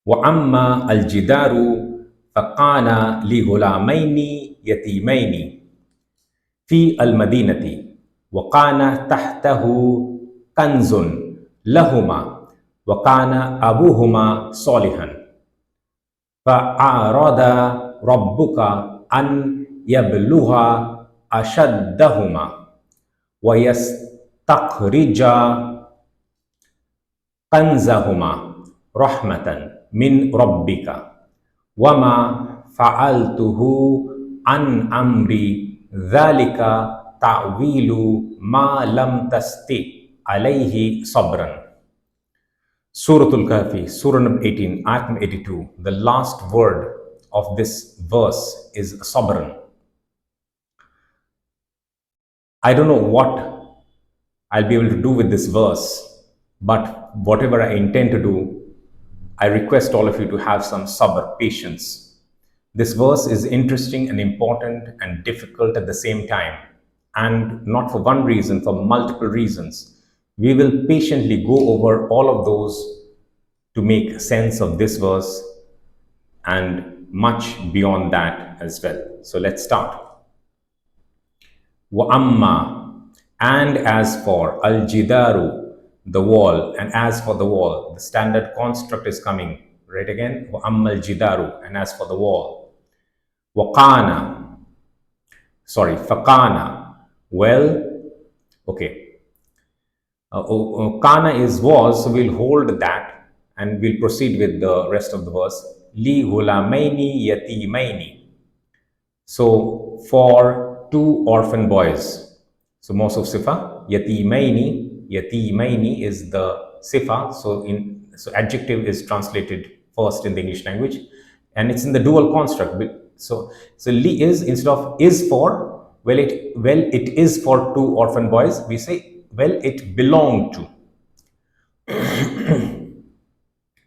وَأَمَّا الْجِدَارُ فَكَانَ لِغُلَامَيْنِ يَتِيمَيْنِ فِي الْمَدِينَةِ وَكَانَ تَحْتَهُ كَنْزٌ لَهُمَا وَكَانَ أَبُوهُمَا صَالِحًا فَأَرَادَ رَبُّكَ أَنْ يَبْلُغَا أَشَدَّهُمَا وَيَسْتَخْرِجَ كَنْزَهُمَا رَحْمَةً مِنْ رَبِّكَ وَمَا فَعَلْتُهُ عَنْ أَمْرِي ذَلِكَ تَأْوِيلُ مَا لَمْ تَسْطِع عَلَيْهِ صَبْرًا. Suratul-Kahfi, Surah number 18, Ayat number 82. The last word of this verse is sabran. I don't know what I'll be able to do with this verse, but whatever I intend to do, I request all of you to have some sabr, patience. This verse is interesting and important and difficult at the same time, and not for one reason, for multiple reasons. We will patiently go over all of those to make sense of this verse and much beyond that as well. So let's start. وَأَمَّا, and as for al-jidaru, the wall, and as for the wall, the standard construct is coming right again. وَأَمَّا الْجِدَارُ, and as for the wall. وَقَانَ, sorry, فَقَانَ, well, okay. Kana is was, so we'll hold that and we'll proceed with the rest of the verse. Li ghulamaini yatimaini. So for two orphan boys. So Mawsuf Sifa, yatimaini is the Sifa. So adjective is translated first in the English language, and it's in the dual construct. So li is, instead of is for, well it is for two orphan boys, we say well it belonged to.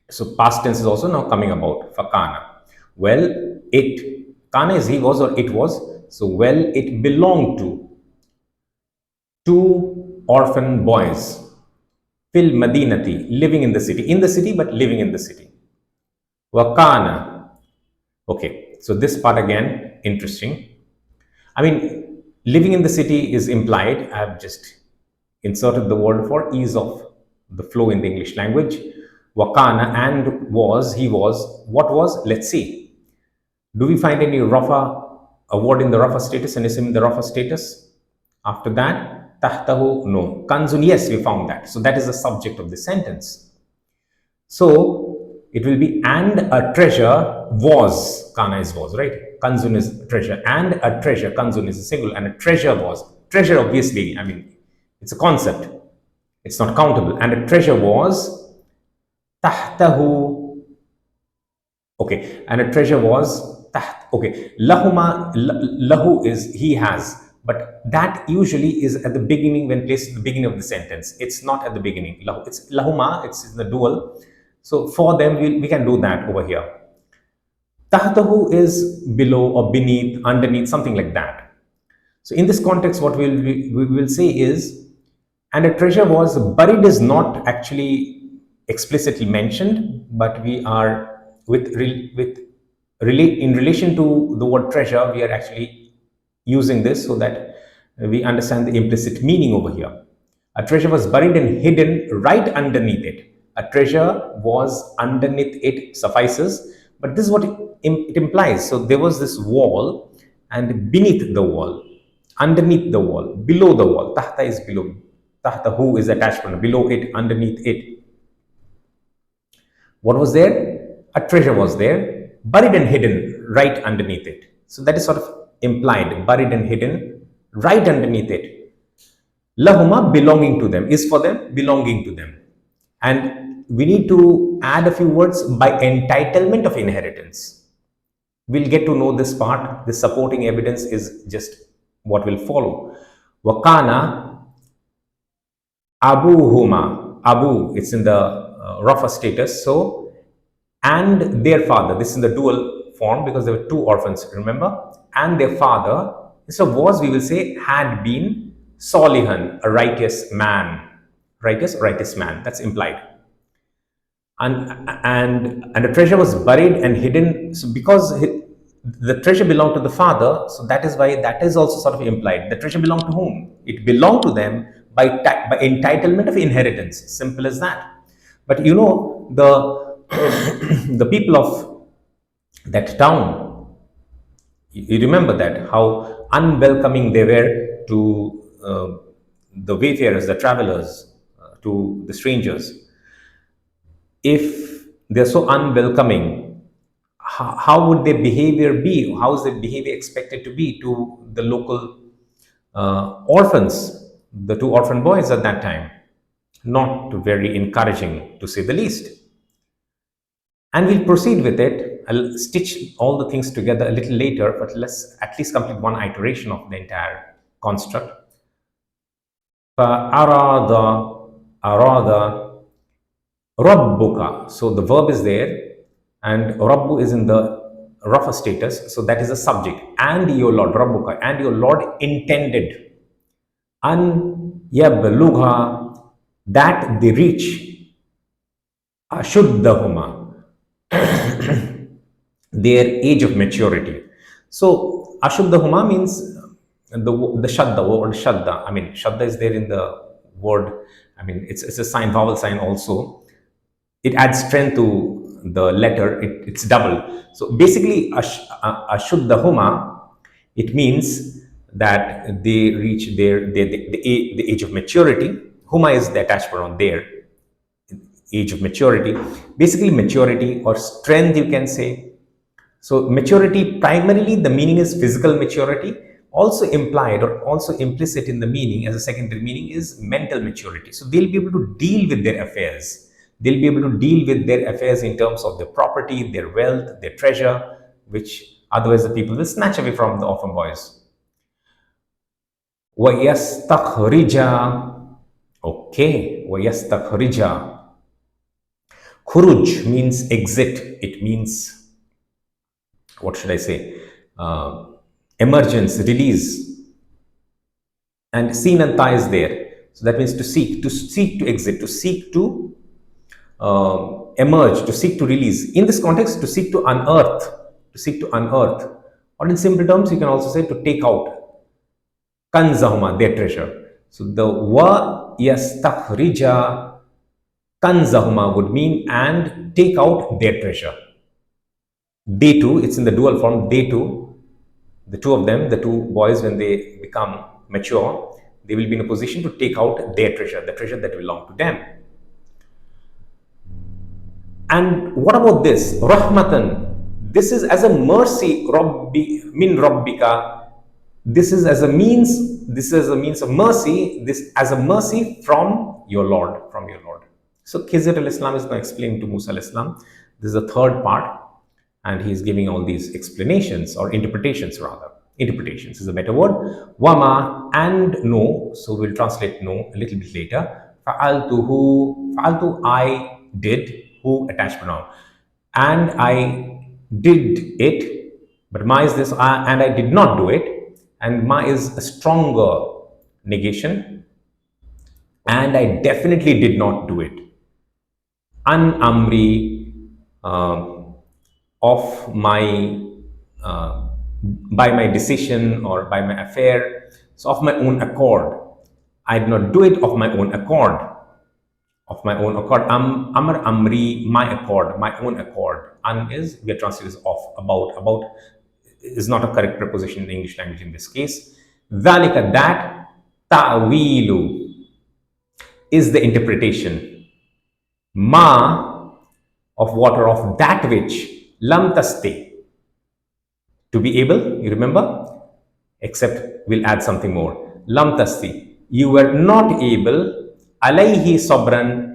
So past tense is also now coming about. Fakana, well it, kana is he was or it was, so well it belonged to two orphan boys, fil madinati, living in the city but living in the city. Wakana, okay, so this part again interesting. I mean, living in the city is implied. I have just inserted the word for ease of the flow in the English language. Wakana, and was, he was, what was, let's see. Do we find any rafa, a word in the rafa status, an ism in the rafa status? After that, tahtahu, no. Kanzun, yes, we found that. So that is the subject of the sentence. So it will be, and a treasure was, kana is was, right? Kanzun is treasure, and a treasure, kanzun is a single, and a treasure was. Treasure, obviously, I mean, it's a concept. It's not countable. And a treasure was tahtahu. Okay. And a treasure was taht. Okay. Lahuma, lahu is he has. But that usually is at the beginning, when placed at the beginning of the sentence. It's not at the beginning. It's lahuma, it's in the dual. So for them, we can do that over here. Tahtahu is below or beneath, underneath, something like that. So in this context, what we will say is, and a treasure was, buried is not actually explicitly mentioned, but we are in relation to the word treasure, we are actually using this so that we understand the implicit meaning over here. A treasure was buried and hidden right underneath it. A treasure was underneath it suffices, but this is what it implies. So there was this wall, and beneath the wall, underneath the wall, below the wall, tahta is below. Tahtahu is attached pronoun, below it, underneath it. What was there? A treasure was there, buried and hidden right underneath it. So that is sort of implied, buried and hidden right underneath it. Lahuma, belonging to them, is for them, belonging to them. And we need to add a few words, by entitlement of inheritance. We'll get to know this part. The supporting evidence is just what will follow. Wakana abuhuma, abu, it's in the rafa status. So, and their father, this is in the dual form because there were two orphans, remember? And their father, instead of was, we will say had been solihan, a righteous man. Righteous man, that's implied. and the treasure was buried and hidden. So because the treasure belonged to the father, so that is why that is also sort of implied. The treasure belonged to whom? It belonged to them by entitlement of inheritance. Simple as that. But you know, the the people of that town, you remember that how unwelcoming they were to the wayfarers, the travelers, to the strangers. If they're so unwelcoming, how would their behavior be? How is their behavior expected to be to the local orphans, the two orphan boys at that time? Not very encouraging, to say the least. And we'll proceed with it. I'll stitch all the things together a little later, but let's at least complete one iteration of the entire construct. فَأَرَادَ أَرَادَ رَبُّكَ. So the verb is there, and Rabbu is in the Rafa status, so that is the subject. And your Lord, Rabbuka, and your Lord intended an yablugha, that they reach ashuddahuma, their age of maturity. So ashuddahuma means the shadda, word shadda. I mean, shadda is there in the word. I mean, it's a sign, vowel sign also. It adds strength to the letter. It's double. So basically, ashuddahuma, it means that they reach the age of maturity. Huma is the attached pronoun there, age of maturity. Basically, maturity or strength, you can say. So maturity, primarily the meaning is physical maturity. Also implied or also implicit in the meaning as a secondary meaning is mental maturity. So they'll be able to deal with their affairs. They'll be able to deal with their affairs in terms of their property, their wealth, their treasure, which otherwise the people will snatch away from the orphan boys. وَيَسْتَخْرِجَ. Okay, وَيَسْتَخْرِجَ. Khuruj means exit. It means, what should I say? Emergence, release. And sin and ta is there. So that means to seek to exit, to seek to emerge, to seek to release. In this context, to seek to unearth, or in simple terms, you can also say to take out. Kanzahuma, their treasure. So the wa yastakhrija kanzahuma would mean and take out their treasure. They too, it's in the dual form, they too, the two of them, the two boys, when they become mature, they will be in a position to take out their treasure, the treasure that belongs to them. And what about this? Rahmatan. This is as a mercy, Rabbi, min Rabbika. This is as a means of mercy, this as a mercy from your Lord, So Khizr al-Islam is now explaining to Musa al-Islam. This is the third part, and he is giving all these explanations, or interpretations rather. Interpretations is a better word. Wama, and no, so we'll translate no a little bit later. Fa'altu, I did, who attached pronoun. And I did it, but ma is this, and I did not do it. And ma is a stronger negation, and I definitely did not do it. An amri, of my, by my decision or by my affair, so of my own accord. I did not do it of my own accord. Amr, amri, my accord, my own accord. An is, we are translated as of, about is not a correct preposition in the English language in this case. Dhalika, that, ta'weelu is the interpretation. Ma, of what, or of that which, lam taste, to be able, you remember, except we'll add something more. Lam taste, you were not able, alayhi sabran,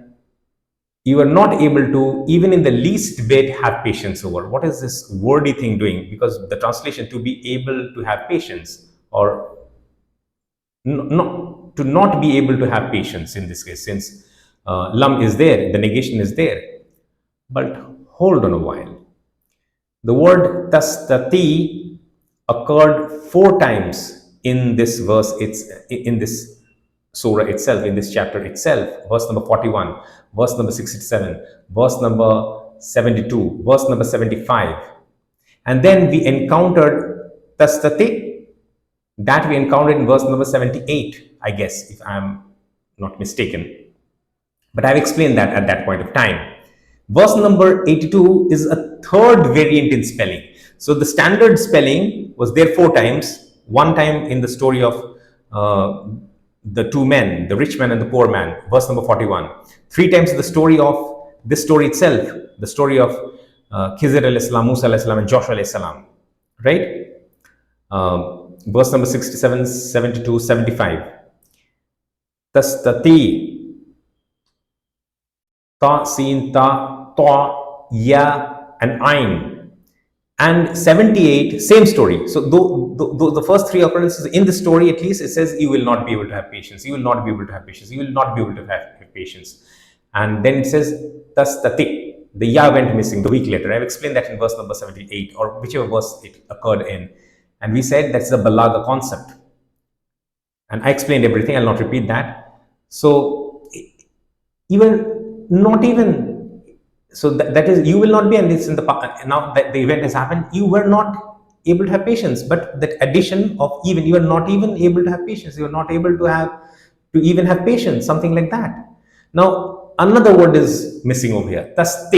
you are not able to, even in the least bit, have patience over. What is this wordy thing doing? Because the translation, to be able to have patience, or to not be able to have patience in this case, since lam is there, the negation is there. But hold on a while. The word tastati occurred 4 times in this verse. It's in this surah itself, in this chapter itself, verse number 41, verse number 67, verse number 72, verse number 75. And then we encountered tastati, that we encountered in verse number 78, I guess, if I'm not mistaken. But I've explained that at that point of time. Verse number 82 is a third variant in spelling. So the standard spelling was there 4 times. One time in the story of the 2 men, the rich man and the poor man, verse number 41. 3 times in the story of this story itself, the story of Khizr al-Islam, Musa al-Islam, and Joshua al-Islam, right? Verse number 67, 72, 75. Tastati, ta, sin, ta, ta, ya, and ain. And 78, same story. So the first 3 occurrences in the story, at least, it says you will not be able to have patience. You will not be able to have patience. You will not be able to have patience. And then it says tastati. The ya went missing, the weak letter. I've explained that in verse number 78, or whichever verse it occurred in. And we said that's the balagha concept. And I explained everything. I'll not repeat that. So so that is, you will not be, and it's in the now that the event has happened, you were not able to have patience. But that addition of even, you are not even able to have patience. You are not able to even have patience, something like that. Now another word is missing over here. Taste.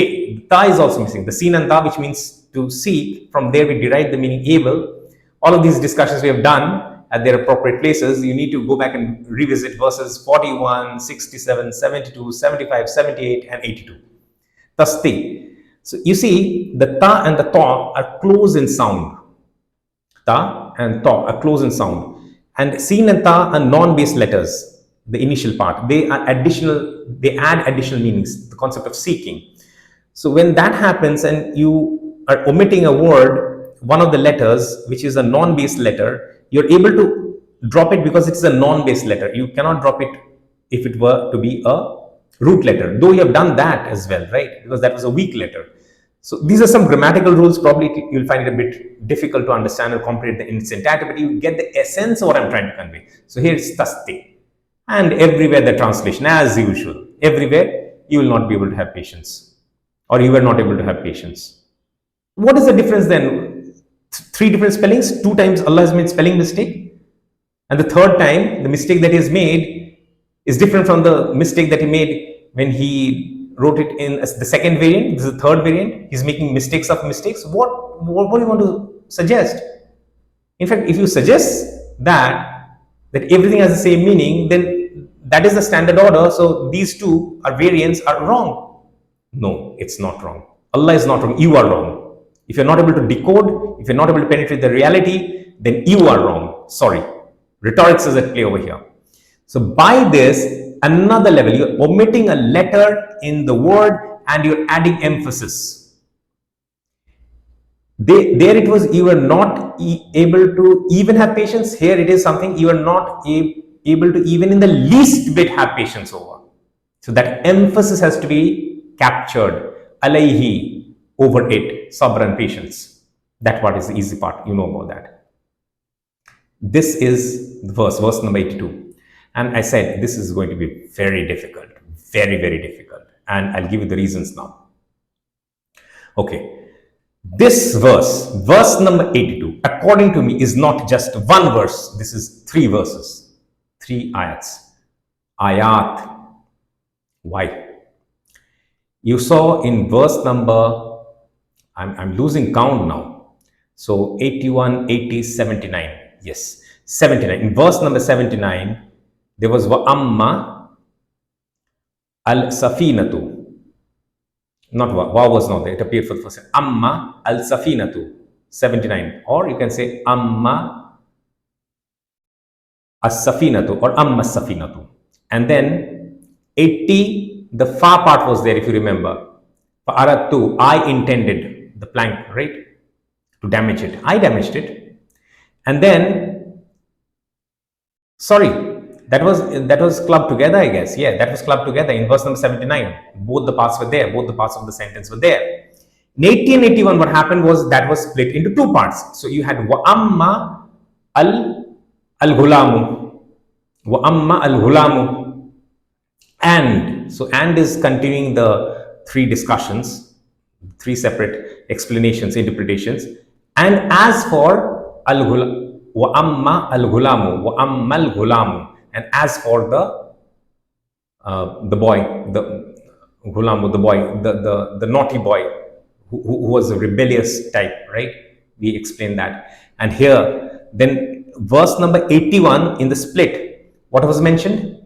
Ta is also missing. The sin and ta, which means to seek. From there we derive the meaning able. All of these discussions we have done at their appropriate places. You need to go back and revisit verses 41, 67, 72, 75, 78, and 82. Tasti. So you see, the ta and the ta are close in sound. Ta and ta are close in sound. And sin and ta are non-base letters, the initial part. They are additional, they add additional meanings, the concept of seeking. So when that happens and you are omitting a word, one of the letters, which is a non-base letter, you're able to drop it because it's a non-base letter. You cannot drop it if it were to be a root letter, though you have done that as well, right? Because that was a weak letter. So these are some grammatical rules. Probably you'll find it a bit difficult to understand or comprehend the entirety, but you get the essence of what I'm trying to convey. So here it's tasti. And everywhere the translation, as usual, everywhere you will not be able to have patience, or you were not able to have patience. What is the difference then? 3 different spellings. 2 times Allah has made spelling mistake, and the 3rd time the mistake that He has made is different from the mistake that He made when He wrote it in the 2nd variant. This is the 3rd variant. He's making mistakes of mistakes. What do you want to suggest? In fact, if you suggest that everything has the same meaning, then that is the standard order. So these 2 variants are wrong. No, it's not wrong. Allah is not wrong. You are wrong. If you're not able to decode, if you're not able to penetrate the reality, then you are wrong. Sorry. Rhetorics is at play over here. So by this, another level, you're omitting a letter in the word and you're adding emphasis. There it was, you were not able to even have patience. Here it is something you are not able to even in the least bit have patience over. So that emphasis has to be captured. Alayhi, over it, sabr and patience. That part is the easy part. You know about that. This is the verse number 82. And I said this is going to be very difficult, very, very difficult. And I'll give you the reasons now. Okay. This verse number 82, according to me, is not just one verse. This is 3 verses, 3 ayats. Ayat. Why? You saw in verse number, I'm losing count now. So 81, 80, 79. Yes, 79. In verse number 79, there was amma al-safinatu. Not wa was not there. It appeared for the first time. Amma al-safinatu. 79. Or you can say amma as-safinatu or amma as-safinatu. And then 80, the fa part was there, if you remember. Fa'arattu, I intended the plank, right, to damage it. I damaged it. And then, sorry, that was clubbed together, I guess. Yeah, that was clubbed together in verse number 79. Both the parts were there. Both the parts of the sentence were there. In 80 and 81, what happened was that was split into 2 parts. So you had wa amma al-ghulamu. Wa amma al-Ghulamu. And, so and is continuing the three discussions, three separate explanations, interpretations. And as for al-Ghulam, wa amma al-Ghulamu, wa amma al-Ghulamu. And as for the boy, the Ghulamu, the boy, the naughty boy, who was a rebellious type, right? We explained that. And here, then verse number 81 in the split, what was mentioned?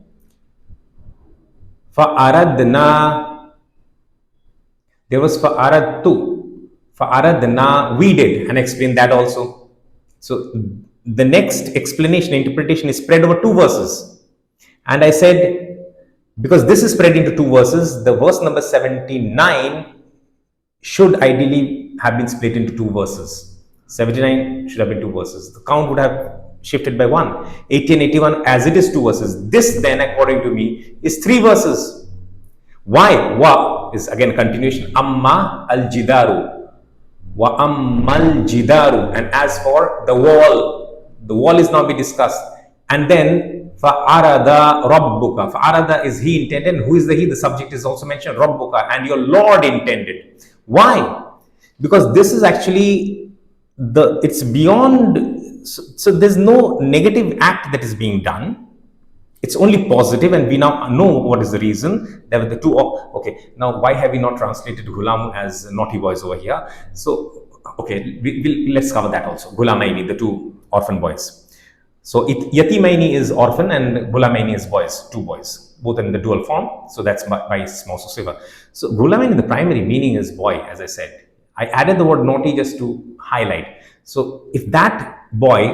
Fa'aradna, there was fa'aradtu, fa'aradna, we did, and explained that also. So the next explanation, interpretation is spread over two verses. And I said, because this is spread into two verses, the verse number 79 should ideally have been split into two verses. 79 should have been two verses. The count would have shifted by one. 80 and 81, as it is two verses. This then, according to me, is three verses. Why? Wa is again continuation. Amma al-jidaru. Wa ammal jidaru. And as for the wall is now be discussed. And then fa'arada rabbuka. Fa'arada is he intended. And who is the he? The subject is also mentioned. Rabbuka. And your Lord intended. Why? Because this is actually it's beyond, so there's no negative act that is being done. It's only positive, and we now know what is the reason. There were the two. Okay, now why have we not translated Ghulam as naughty boys over here? So, okay, let's cover that also. Ghulamaini, the two orphan boys. So, Yatimaini is orphan and Ghulamaini is boys, two boys, both in the dual form. So, that's by small siva. So, Ghulamaini, the primary meaning is boy, as I said. I added the word naughty just to highlight. So, if that boy,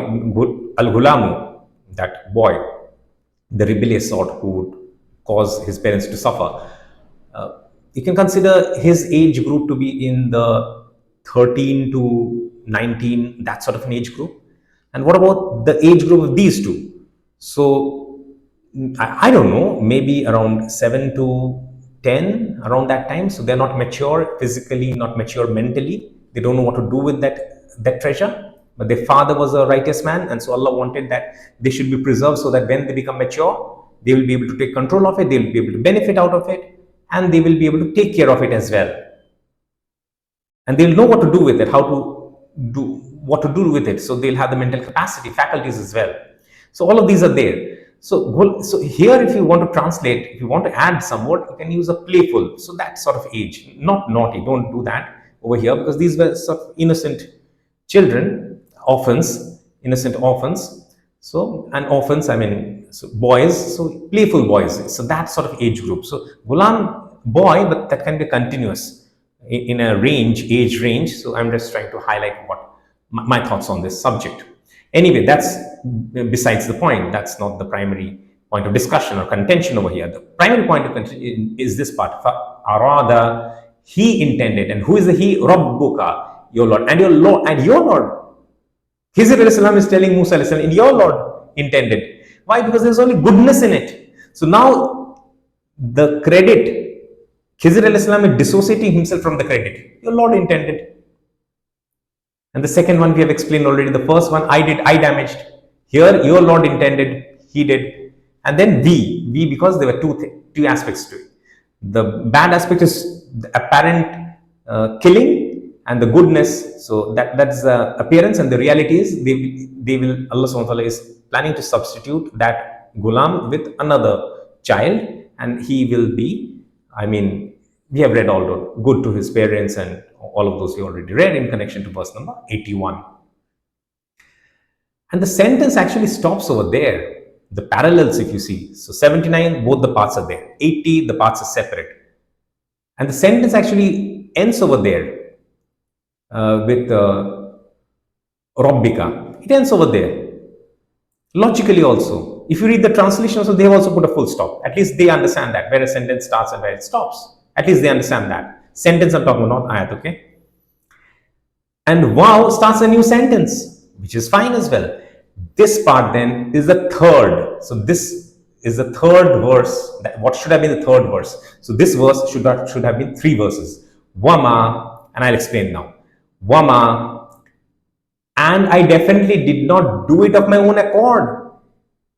al-Ghulamu, that boy, the rebellious sort who would cause his parents to suffer, you can consider his age group to be in the 13 to 19, that sort of an age group. And what about the age group of these two? So, I don't know, maybe around 7 to 10, around that time. So, they're not mature physically, not mature mentally. They don't know what to do with that treasure. But their father was a righteous man, and so Allah wanted that they should be preserved so that when they become mature, they will be able to take control of it, they will be able to benefit out of it, and they will be able to take care of it as well. And they'll know what to do with it, what to do with it. So they'll have the mental capacity, faculties as well. So all of these are there. So here, if you want to translate, if you want to add some word, you can use a playful. So that sort of age, not naughty. Don't do that over here, because these were sort of innocent children, orphans, innocent orphans. So, and orphans, I mean, so boys, so playful boys. So that sort of age group. So Ghulam, boy, but that can be continuous in a age range. So I'm just trying to highlight what my thoughts on this subject. Anyway, that's besides the point. That's not the primary point of discussion or contention over here. The primary point of contention is this part. Arada, he intended. And who is the he? Rabbuka, your Lord. And your Lord, and your Lord. Khizr al-Islam is telling Musa al-Islam, and your Lord intended. Why? Because there's only goodness in it. So now the credit, Khizr al-Islam is dissociating himself from the credit. Your Lord intended. And the second one we have explained already. The first one, I damaged. Here, your Lord intended, he did. And then we because there were two aspects to it. The bad aspect is the apparent killing, and the goodness. So that's the appearance, and the reality is they will, Allah subhanahu wa ta'ala is planning to substitute that Ghulam with another child, and he will be, I mean, we have read all the good to his parents and all of those we already read in connection to verse number 81. And the sentence actually stops over there. The parallels, if you see. So 79, both the parts are there. 80, the parts are separate. And the sentence actually ends over there with Rabbika. It ends over there. Logically also. If you read the translation, so they have also put a full stop. At least they understand that, where a sentence starts and where it stops. At least they understand that. Sentence I'm talking about, ayat, okay? And wow starts a new sentence, which is fine as well. This part then is the third. So this is the third verse. What should have been the third verse? So this verse should have been three verses. Wama, and I'll explain now. Wama, and I definitely did not do it of my own accord.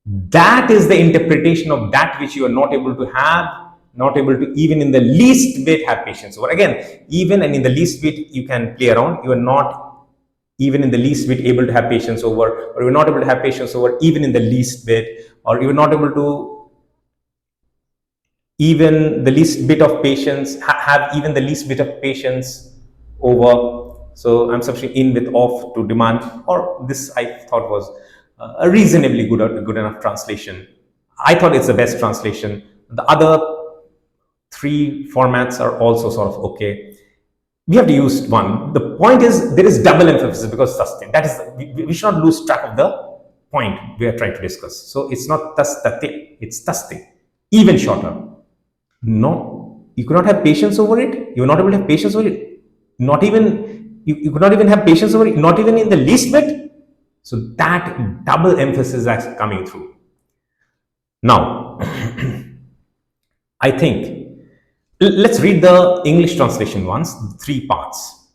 That is the interpretation of that which you are not able to have, not able to even in the least bit have patience over. Again, even and in the least bit you can play around, you are not even in the least bit able to have patience over, or you're not able to have patience over even in the least bit, or you're not able to even the least bit of patience, have even the least bit of patience over. So I'm substituting in with off to demand, or this I thought was a reasonably good enough translation. I thought it's the best translation. The other three formats are also sort of okay. We have to use one. The point is there is double emphasis because sustain. That is, we should not lose track of the point we are trying to discuss. So it's not tastate, it's taste, even shorter. No, you could not have patience over it. You were not able to have patience over it. Not even, you could not even have patience over it, not even in the least bit. So that double emphasis is coming through. Now, I think, let's read the English translation once, the three parts.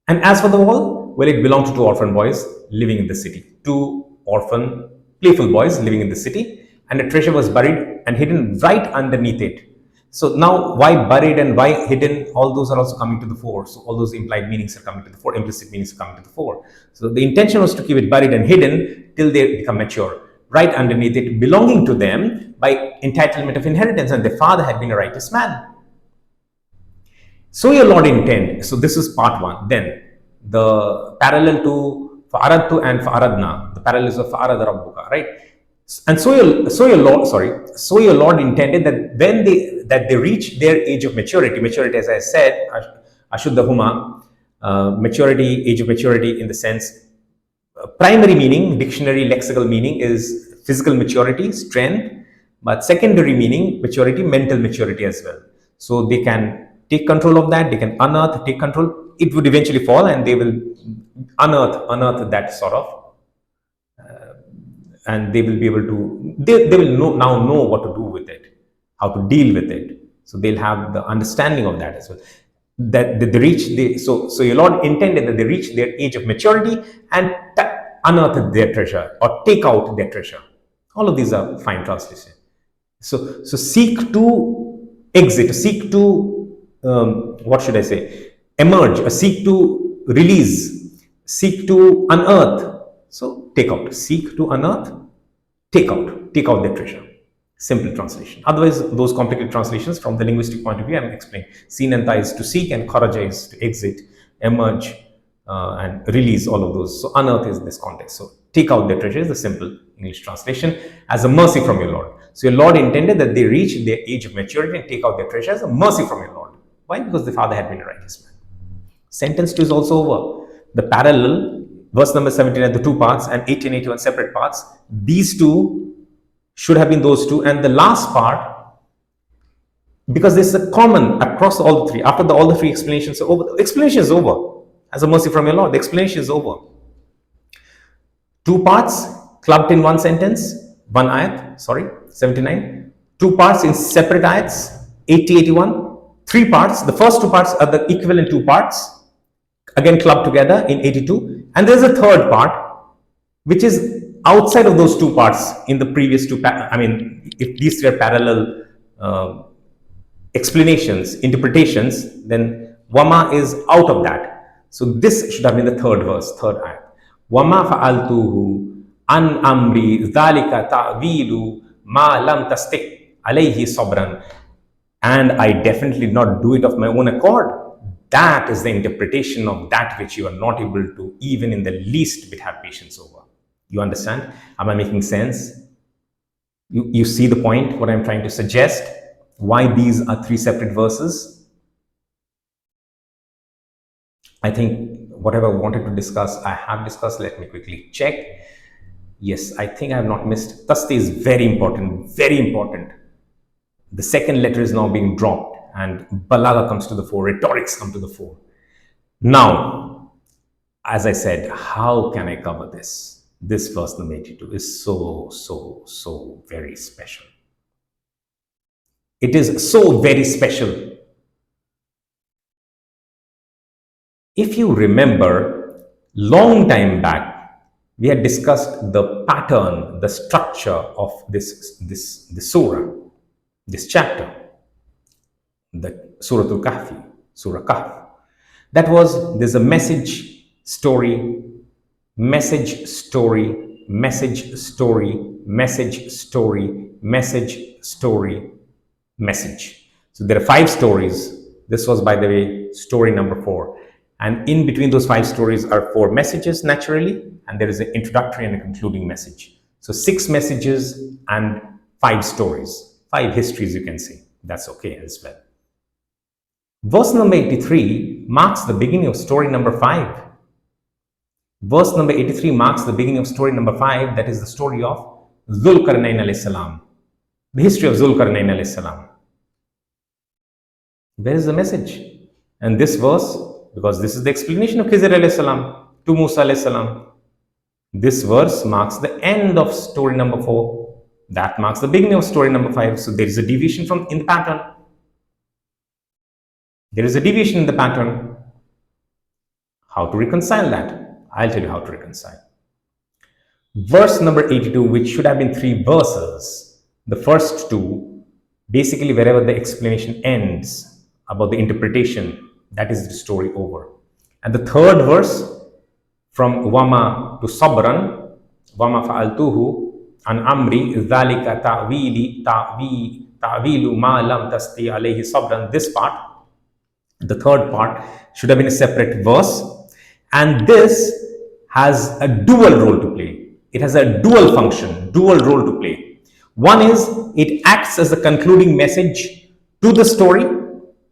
And as for the wall, well, it belonged to two orphan boys living in the city. Two orphan, playful boys living in the city. And a treasure was buried and hidden right underneath it. So now, why buried and why hidden, all those are also coming to the fore. So all those implied meanings are coming to the fore, implicit meanings are coming to the fore. So the intention was to keep it buried and hidden till they become mature. Right underneath it, belonging to them by entitlement of inheritance, and their father had been a righteous man. So your Lord intend. So this is part one. Then the parallel to fa'aradtu and fa'aradna, the parallels of fa'arad rabbuka, right? And so your Lord intended that when they reach their age of maturity, as I said, ashuddhahuma, maturity, age of maturity in the sense, primary meaning, dictionary lexical meaning is physical maturity, strength, but secondary meaning, maturity, mental maturity as well. So they can take control of that, they can unearth, take control. It would eventually fall and they will unearth that sort of, and they will be able to, they will now know what to do with it, how to deal with it. So they'll have the understanding of that as well. That they reach, so your Lord intended that they reach their age of maturity and unearth their treasure or take out their treasure. All of these are fine translation. So seek to exit, seek to, what should I say, emerge, or seek to release, seek to unearth. So take out, seek to unearth, take out their treasure. Simple translation. Otherwise, those complicated translations from the linguistic point of view, I'm explaining. Seen and is to seek, and kharaja is to exit, emerge, and release, all of those. So unearth is this context. So take out their treasure is the simple English translation, as a mercy from your Lord. So your Lord intended that they reach their age of maturity and take out their treasure as a mercy from your Lord. Why? Because the father had been a righteous man. Sentence 2 is also over. The parallel, verse number 17 had the two parts and 18, 81 separate parts. These two should have been those two. And the last part, because this is a common across all the three, after all the three explanations are over, the explanation is over. As a mercy from your Lord, the explanation is over. Two parts clubbed in one sentence, one ayat, 79. Two parts in separate ayats, 80, 81. Three parts, the first two parts are the equivalent two parts, again clubbed together in 82. And there's a third part, which is outside of those two parts in the previous two. I mean, if these three are parallel explanations, interpretations, then Wama is out of that. So this should have been the third verse, third ayat. Wama fa'altuhu an amri dhalika ta'wilu ma lam tastik alayhi sabran. And I definitely did not do it of my own accord. That is the interpretation of that which you are not able to even in the least bit have patience over. You understand? Am I making sense? You see the point, what I'm trying to suggest? Why these are three separate verses? I think whatever I wanted to discuss, I have discussed. Let me quickly check. Yes, I think I have not missed. Tasti is very important, very important. The second letter is now being dropped and balagha comes to the fore, rhetorics come to the fore. Now, as I said, how can I cover this? This verse number 82 is so very special. It is so very special. If you remember, long time back, we had discussed the pattern, the structure of this surah, this chapter, the Suratul-Kahfi, Surah Kahf. That was, there's a message, story, message, story, message, story, message, story, message, story, message. So there are 5 stories. This was, by the way, story number 4. And in between those 5 stories are 4 messages, naturally, and there is an introductory and a concluding message. So 6 messages and 5 stories, 5 histories, you can say. That's okay as well. Verse number 83 marks the beginning of story number 5. Verse number 83 marks the beginning of story number 5, that is the story of Dhul-Qarnayn al-Islam, the history of Dhul-Qarnayn al-Islam. Where is the message? And this verse, because this is the explanation of Khizr al-Islam to Musa al-Islam, this verse marks the end of story number 4. That marks the beginning of story number 5. So there is a deviation in the pattern. There is a deviation in the pattern. How to reconcile that? I'll tell you how to reconcile. Verse number 82, which should have been 3 verses, the first 2, basically wherever the explanation ends about the interpretation, that is the story over. And the 3rd verse, from Wama to Sabran, Wama fa'altuhu an amri dhalika ta'wilu ma lam tasti alayhi sabran, this part, the 3rd part, should have been a separate verse. And this has a dual role to play. It has a dual function, dual role to play. One is, it acts as a concluding message to the story,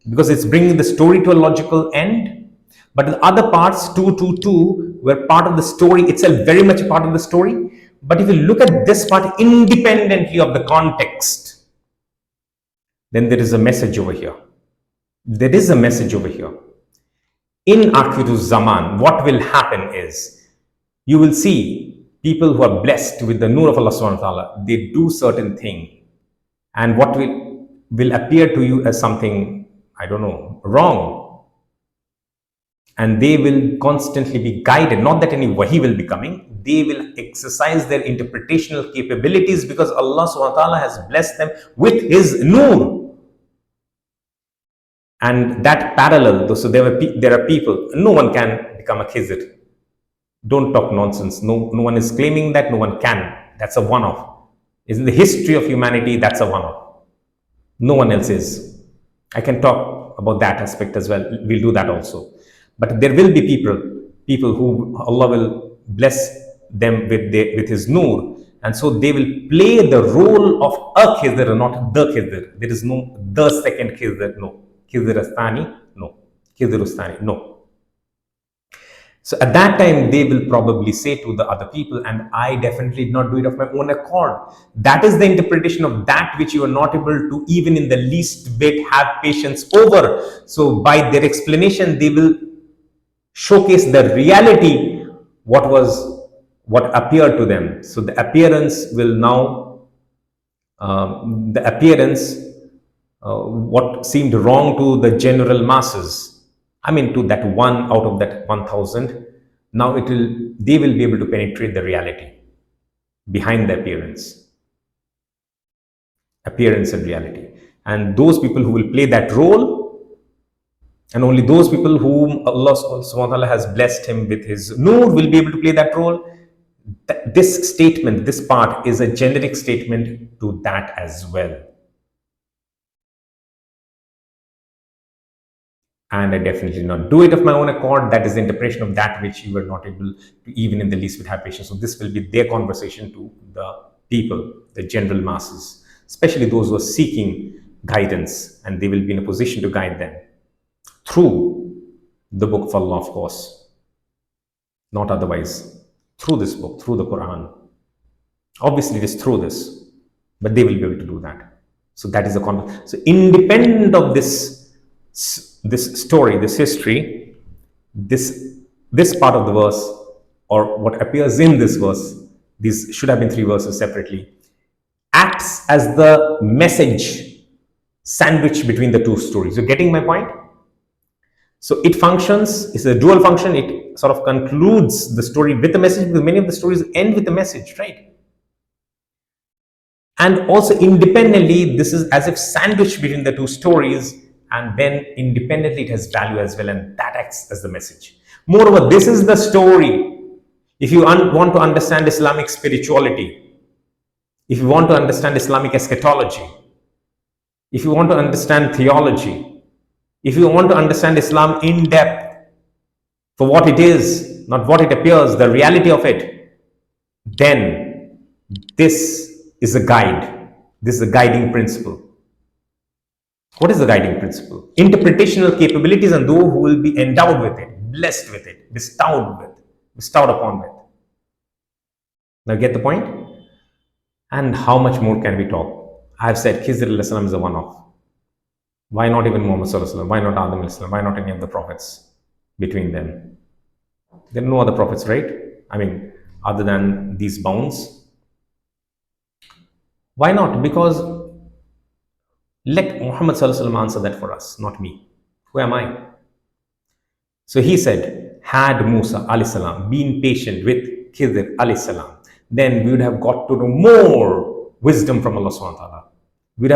because it's bringing the story to a logical end. But the other parts, 2 to 2, were part of the story itself, very much a part of the story. But if you look at this part independently of the context, then there is a message over here. There is a message over here. In Akhiru Zaman, what will happen is, you will see people who are blessed with the nur of Allah subhanahu wa ta'ala, they do certain thing, and what will appear to you as something, I don't know, wrong. And they will constantly be guided, not that any wahi will be coming, they will exercise their interpretational capabilities because Allah subhanahu wa ta'ala has blessed them with His nur. And that parallel, so there are people, no one can become a Khizr. Don't talk nonsense. No one is claiming that, no one can. That's a one-off. In the history of humanity, that's a one-off. No one else is. I can talk about that aspect as well. We'll do that also. But there will be people who Allah will bless them with His nur. And so they will play the role of a Khizr, not the Khizr. There is no the second Khizr, no. Khizr-Astani, no. Khizr-Astani, no. So at that time, they will probably say to the other people, and I definitely did not do it of my own accord. That is the interpretation of that which you are not able to even in the least bit have patience over. So by their explanation, they will showcase the reality, what appeared to them. So the appearance will now, what seemed wrong to the general masses, I mean to that one out of that 1,000, now they will be able to penetrate the reality behind the appearance and reality. And those people who will play that role, and only those people whom Allah subhanahu wa ta'ala has blessed him with His nur will be able to play that role. This statement, this part is a generic statement to that as well. And I definitely did not do it of my own accord. That is the interpretation of that which you were not able to even in the least bit have patience. So this will be their conversation to the people, the general masses, especially those who are seeking guidance, and they will be in a position to guide them through the book of Allah, of course, not otherwise, through this book, through the Quran. Obviously it is through this, but they will be able to do that. So that is the conversation. So independent of this story, this history, this part of the verse, or what appears in this verse, these should have been 3 verses separately, acts as the message sandwich between the 2 stories. You're getting my point? So it functions, it's a dual function. It sort of concludes the story with a message, because many of the stories end with a message, right? And also independently, this is as if sandwiched between the two stories, and then independently it has value as well, and that acts as the message. Moreover, this is the story. If you want to understand Islamic spirituality, if you want to understand Islamic eschatology, if you want to understand theology, if you want to understand Islam in depth for what it is, not what it appears, the reality of it, then this is a guide. This is a guiding principle. What is the guiding principle? Interpretational capabilities, and those who will be endowed with it, blessed with it, bestowed upon with. Now get the point? And how much more can we talk? I have said Khizr is a one-off. Why not even Muhammad? Why not Adam? Why not any of the prophets between them? There are no other prophets, right? I mean, other than these bounds. Why not? Because let Muhammad answer that for us, not me. Who am I? So he said, had Musa al-Islam been patient with Khidr al-Islam, then we would have got to know more wisdom from Allah subhanahu wa ta'ala. We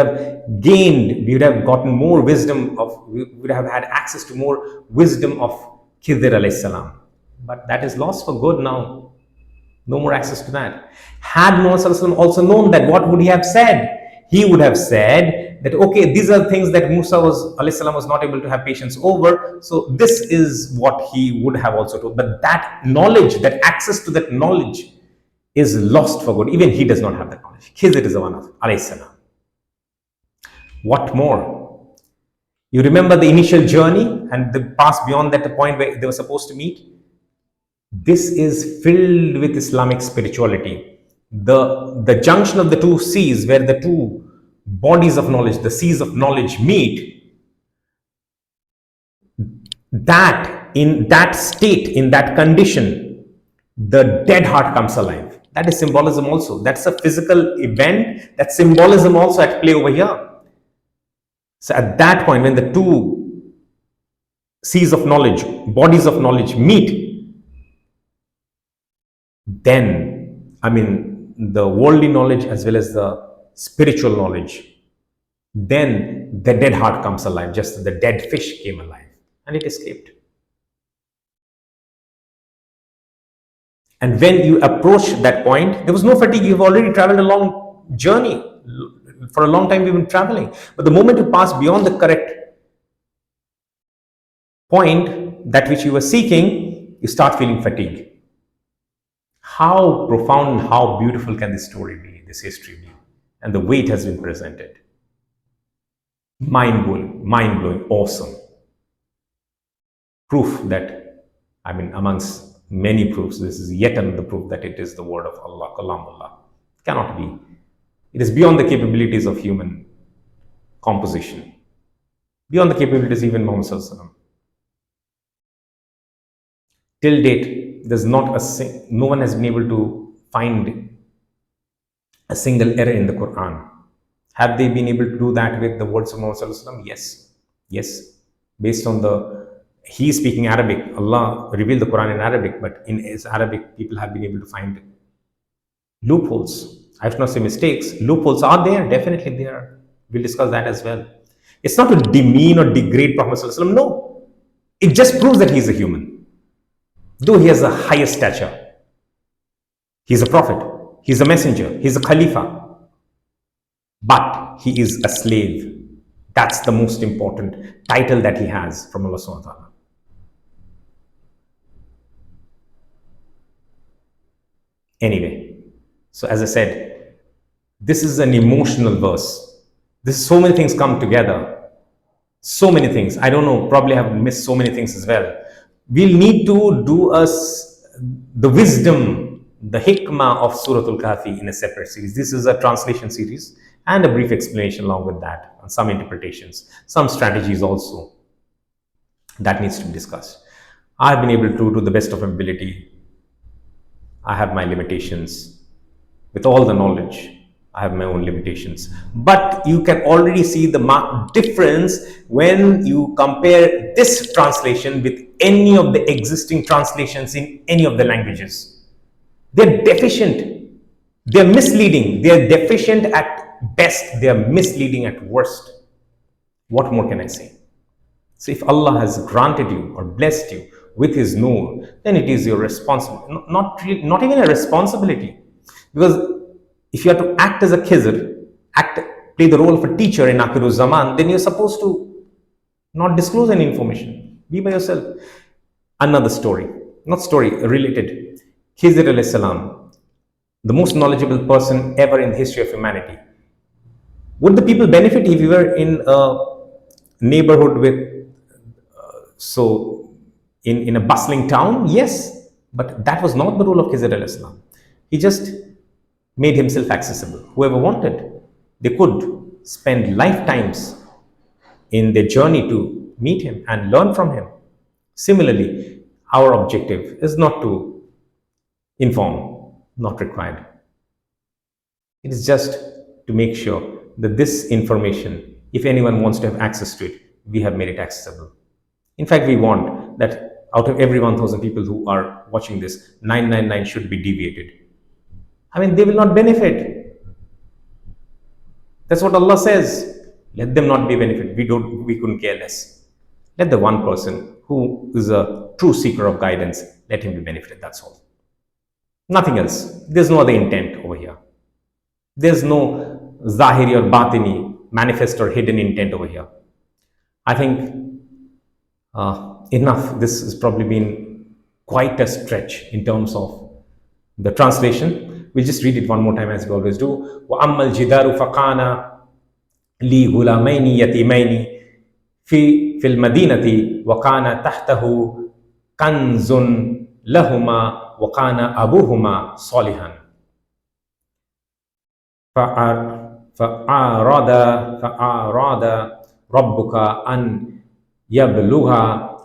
would have gotten more wisdom we would have had access to more wisdom of Khidr alayhi salam. But that is lost for good now. No more access to that. Had Muhammad also known that, what would he have said? He would have said that, okay, these are things that Musa was not able to have patience over. So this is what he would have also told. But that knowledge, that access to that knowledge is lost for good. Even he does not have that knowledge. Khidr is the one of alayhi salam. What more? You remember the initial journey and the path beyond that, the point where they were supposed to meet? This is filled with Islamic spirituality. The junction of the two seas, where the two bodies of knowledge, the seas of knowledge meet, that in that state, in that condition, the dead heart comes alive. That is symbolism also. That's a physical event. That symbolism also at play over here. So at that point, when the two seas of knowledge, bodies of knowledge meet, then, I mean, the worldly knowledge as well as the spiritual knowledge, then the dead heart comes alive, just as the dead fish came alive and it escaped. And when you approach that point, there was no fatigue. You've already traveled a long journey. For a long time we've been traveling. But the moment you pass beyond the correct point, that which you were seeking, you start feeling fatigue. How profound, how beautiful can this story be, this history be? And the way it has been presented. Mind-blowing, awesome. Proof that, I mean, amongst many proofs, this is yet another proof that it is the word of Allah, Kalamullah. Cannot be. It is beyond the capabilities of human composition. Beyond the capabilities even Muhammad sallallahu alaihi wasallam. Till date, no one has been able to find a single error in the Quran. Have they been able to do that with the words of Muhammad sallallahu alaihi wasallam? Yes. Based on he is speaking Arabic. Allah revealed the Quran in Arabic, but in his Arabic, people have been able to find loopholes. I have not say mistakes. Loopholes are there, definitely there. We'll discuss that as well. It's not to demean or degrade Prophet sallallahu alaihi wasallam. No. It just proves that he is a human. Though he has a higher stature. He's a prophet. He's a messenger. He's a khalifa. But he is a slave. That's the most important title that he has from Allah subhanahu wa ta'ala. Anyway, so as I said, this is an emotional verse. So many things come together. So many things. I don't know, probably have missed so many things as well. We'll need to do the wisdom, the hikmah of Suratul-Kahfi in a separate series. This is a translation series and a brief explanation along with that, and some interpretations, some strategies also that needs to be discussed. I've been able to, the best of my ability. I have my limitations. With all the knowledge, I have my own limitations. But you can already see the marked difference when you compare this translation with any of the existing translations in any of the languages. They're deficient. They're misleading. They're deficient at best. They're misleading at worst. What more can I say? So if Allah has granted you or blessed you with His Noor, then it is your responsibility. Not even a responsibility. Because if you have to act as a khizr, play the role of a teacher in Akhiru Zaman, then you're supposed to not disclose any information. Be by yourself. Another story, related. Khizr al-Salam, the most knowledgeable person ever in the history of humanity. Would the people benefit if you were in a neighborhood with, in a bustling town? Yes, but that was not the role of Khizr al-Salam. He just made himself accessible. Whoever wanted, they could spend lifetimes in their journey to meet him and learn from him. Similarly, our objective is not to inform, not required. It is just to make sure that this information, if anyone wants to have access to it, we have made it accessible. In fact, we want that out of every 1,000 people who are watching this, 999 should be deviated. I mean, they will not benefit. That's what Allah says. Let them not be benefit. We couldn't care less. Let the one person who is a true seeker of guidance, let him be benefited. That's all. Nothing else. There's no other intent over here. There's no zahiri or batini, manifest or hidden intent over here. I think enough. This has probably been quite a stretch in terms of the translation. We'll just read it one more time as we always do. وَأَمَّا الْجِدَارُ فَقَانَ لِي غُلَامَيْنِ يَتِيمَيْنِ في المدينة وكان تحته كنز لهما وكان أبوهما صالحا فأراد ربك أن يبلغا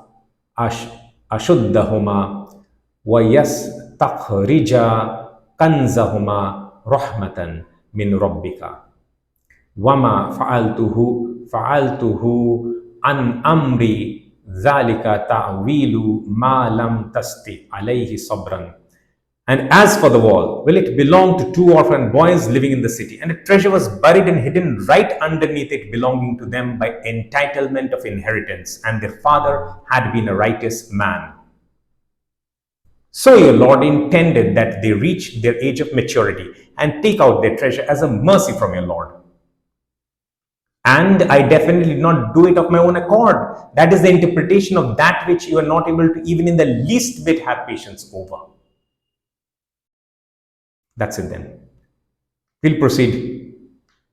أشدهما ويستخرجا كنزهما رحمة من ربك وما فعلته عن أمري ذلك تعويل ما لم تستطع عليه صبرا. And as for the wall, well, it belonged to two orphan boys living in the city, and a treasure was buried and hidden right underneath it, belonging to them by entitlement of inheritance, and their father had been a righteous man. So your Lord intended that they reach their age of maturity and take out their treasure as a mercy from your Lord. And I definitely did not do it of my own accord. That is the interpretation of that which you are not able to even in the least bit have patience over. That's it then. We'll proceed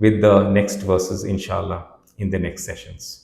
with the next verses, inshallah, in the next sessions.